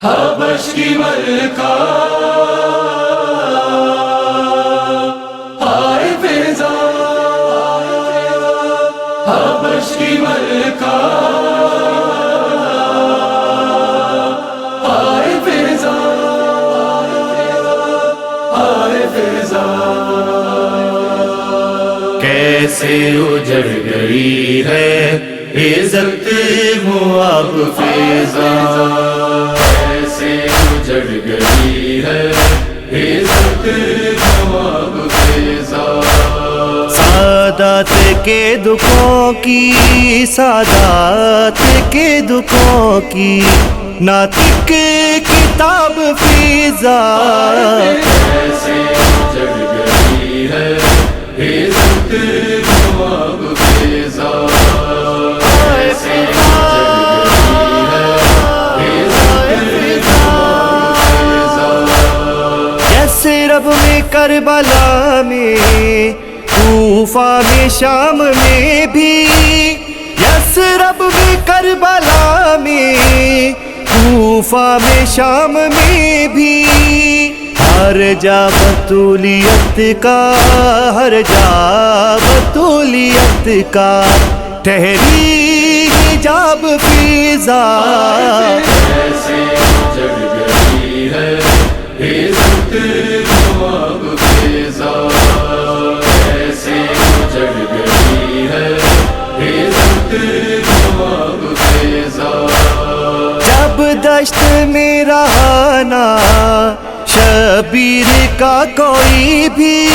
حبش کی ملکہ ہائے فیضا، حبش کی ملکہ ہائے فیضا، ہائے فیضا، کیسے اجڑ گئی ہے عزت مواب فیضا، کیسے اجڑ گئی ہے عزت مواب فیضا، سادات کے دکھوں کی، سادات کے دکھوں کی ناطق کتاب فیضا، کیسے اجڑ گئی ہے عزت مواب فیضا، کیسے اجڑ گئی ہے عزت مواب فیضا، یثرب میں کربلا میں، کوفہ میں شام میں بھی، یثرب میں کربلا میں، کوفہ میں شام میں بھی، ہر جا بطولیت کا، ہر جا بطولیت کا ٹھہری حجاب فیضا، کیسے اجڑ گئی ہے عزت مواب فیضا، کیسے اجڑ گئی ہے عزت مواب فیضا، جب دشت میں رہا نہ شبیر کا کوئی بھی،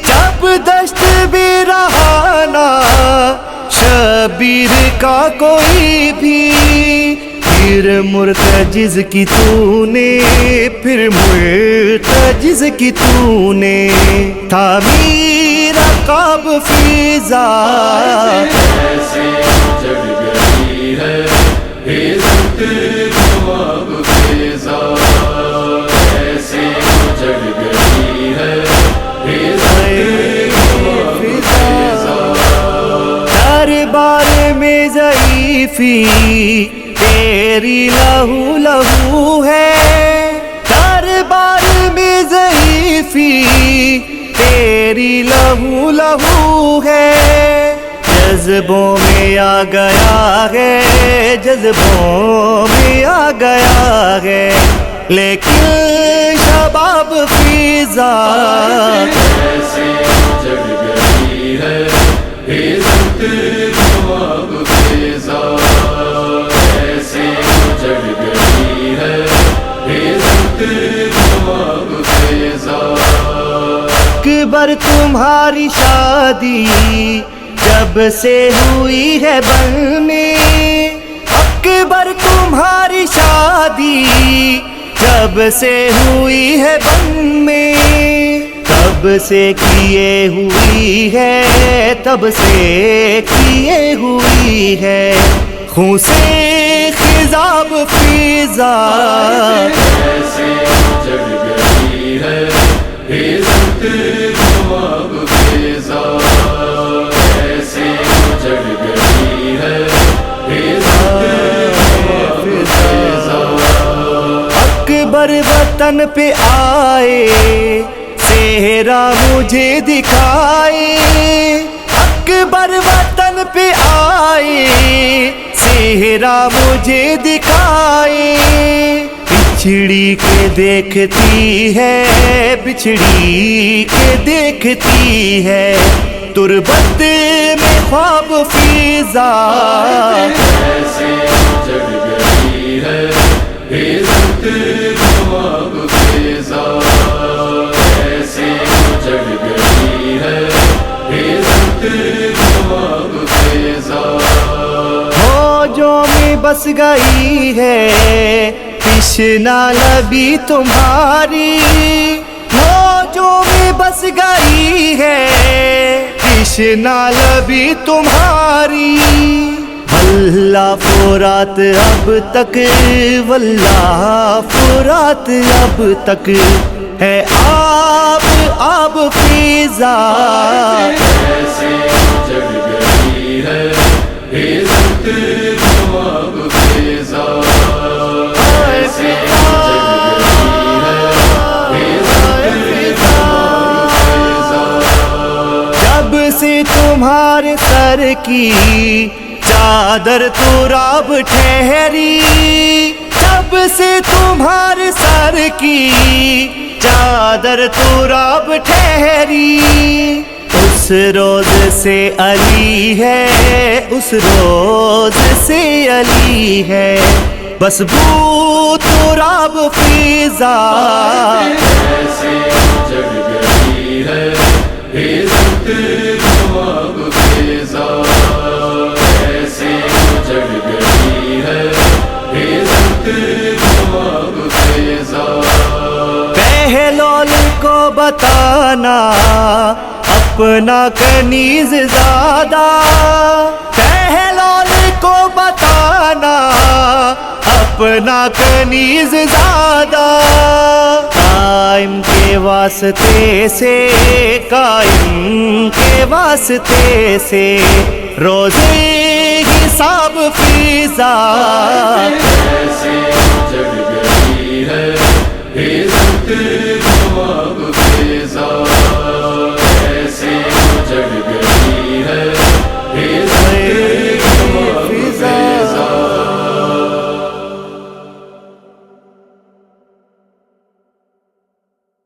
جب دشت میں رہا نہ شبیر کا کوئی بھی، پھر مرتجز کی تو نے، پھر مرتجز کی تو نے تعمیر عقاب فیضا، کیسے اجڑ گئی ہے عزت مواب فیضا، کیسے اجڑ گئی ہے عزت مواب فیضا، دربار میں ضعیفی تیری لہو لہو ہے، دربار میں ضعیفی تیری لہو لہو ہے، جذبوں میں آ گیا ہے، جذبوں میں آ گیا ہے، لیکن شباب فیضا، کیسے اجڑ گئی ہے عزت مواب فیضا، کیسے اجڑ گئی ہے عزت مواب فیضا، اکبر تمہاری شادی جب سے ہوئی ہے بن میں، اکبر تمہاری شادی جب سے ہوئی ہے بن میں، تب سے کیے ہوئی ہے، تب سے کیے ہوئی ہے خون سے خضاب فیضا، کیسے اجڑ گئی ہے عزت مواب فیضا، کیسے اجڑ گئی ہے عزت مواب فیضا، اکبر وطن پہ آئے چہرہ مجھے دکھائے، اکبر وطن پہ آئے چہرہ مجھے دکھائے، بچھڑی کے دیکھتی ہے، بچھڑی کے دیکھتی ہے تربت میں خواب فیضا، کیسے اجڑ گئی ہے عزت مواب فیضا، کیسے اجڑ گئی ہے عزت مواب فیضا، موجوں میں بس گئی ہے تشنا لبی تمہاری، موجوں میں بس گئی ہے تشنا لبی تمہاری، واللہ فرات اب تک، واللہ فرات اب تک ہے آب آب فیضا، کیسے اجڑ گئی ہے عزت مواب فیضا، کیسے سے تمہارے سر کی چادر تراب ٹھہری، جب سے تمہارے سر کی چادر تراب ٹھہری، اس روز سے علی ہے، اس روز سے علی ہے، بس بو تراب فضا ایسے جگ گئی ہے عزت نواب فضا، ایسے جگ گئی ہے عزت نواب فضا۔ بہلول کو بتانا اپنا کنیز زیادہ، بہلول کو بتانا اپنا کنیز زیادہ، قائم کے واسطے سے، قائم کے واسطے سے روزے حساب فضا، ایسے